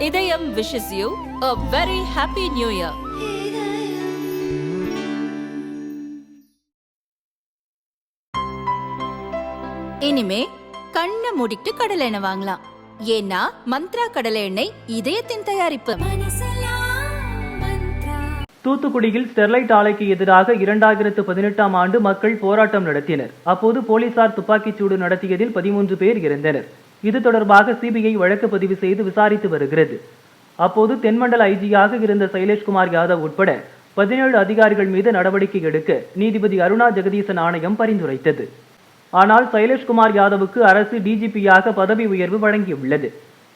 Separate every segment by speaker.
Speaker 1: இதயம் wishes you a very happy new year. இனிமே கண்ணை மூடிட்டு கடலை எண்ணெய் வாங்கலாம். ஏன்னா மந்த்ரா கடலை எண்ணெய் இதயத்தின் தயாரிப்பு.
Speaker 2: தூத்துக்குடியில் ஸ்டெர்லைட் ஆலைக்கு எதிராக 2018ஆம் ஆண்டு மக்கள் போராட்டம் நடத்தினர். அப்போது போலீசார் துப்பாக்கிச்சூடு நடத்தியதில் 13 பேர் இறந்தனர். இது தொடர்பாக சிபிஐ வழக்கு பதிவு செய்து விசாரித்து வருகிறது. அப்போது தென்மண்டல ஐஜியாக இருந்த சைலேஷ்குமார் யாதவ் உட்பட 17 அதிகாரிகள் மீது நடவடிக்கை எடுக்க நீதிபதி அருணா ஜெகதீசன் ஆணையம் பரிந்துரைத்தது. ஆனால் சைலேஷ்குமார் யாதவுக்கு அரசு டிஜிபியாக பதவி உயர்வு வழங்கியுள்ளது.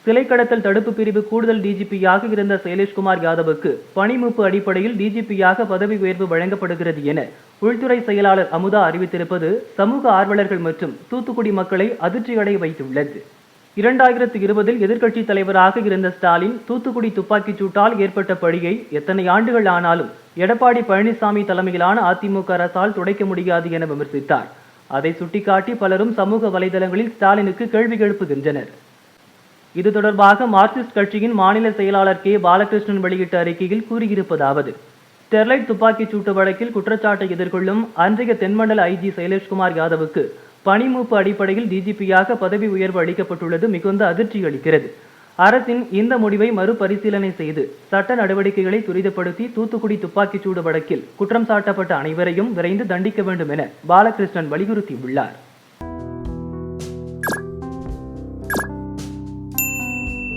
Speaker 2: சிலை கடத்தல் தடுப்பு பிரிவு கூடுதல் டிஜிபியாக இருந்த சைலேஷ்குமார் யாதவுக்கு பணிமூப்பு அடிப்படையில் டிஜிபியாக பதவி உயர்வு வழங்கப்படுகிறது என உள்துறை செயலாளர் அமுதா அறிவித்திருப்பது சமூக ஆர்வலர்கள் மற்றும் தூத்துக்குடி மக்களை அதிர்ச்சியடைய வைத்துள்ளது. 2020இல் எதிர்க்கட்சி தலைவராக இருந்த ஸ்டாலின் தூத்துக்குடி துப்பாக்கிச் சூட்டால் ஏற்பட்ட பழியை எத்தனை ஆண்டுகள் ஆனாலும் எடப்பாடி பழனிசாமி தலைமையிலான அதிமுக அரசால் துடைக்க முடியாது என விமர்சித்தார். அதை சுட்டிக்காட்டி பலரும் சமூக வலைதளங்களில் ஸ்டாலினுக்கு கேள்வி எழுப்புகின்றனர். இது தொடர்பாக மார்க்சிஸ்ட் கட்சியின் மாநில செயலாளர் கே பாலகிருஷ்ணன் வெளியிட்ட அறிக்கையில் கூறியிருப்பதாவது: ஸ்டெர்லைட் துப்பாக்கிச் சூட்டு வழக்கில் குற்றச்சாட்டை எதிர்கொள்ளும் அன்றைய தென்மண்டல ஐஜி சைலேஷ்குமார் யாதவுக்கு பணிமூப்பு அடிப்படையில் டிஜிபியாக பதவி உயர்வு அளிக்கப்பட்டுள்ளது மிகுந்த அதிர்ச்சி அளிக்கிறது. அரசின் இந்த முடிவை மறுபரிசீலனை செய்து சட்ட நடவடிக்கைகளை துரிதப்படுத்தி தூத்துக்குடி துப்பாக்கிச்சூடு வழக்கில் குற்றம் சாட்டப்பட்ட அனைவரையும் விரைந்து தண்டிக்க வேண்டும் என பாலகிருஷ்ணன் வலியுறுத்தியுள்ளார்.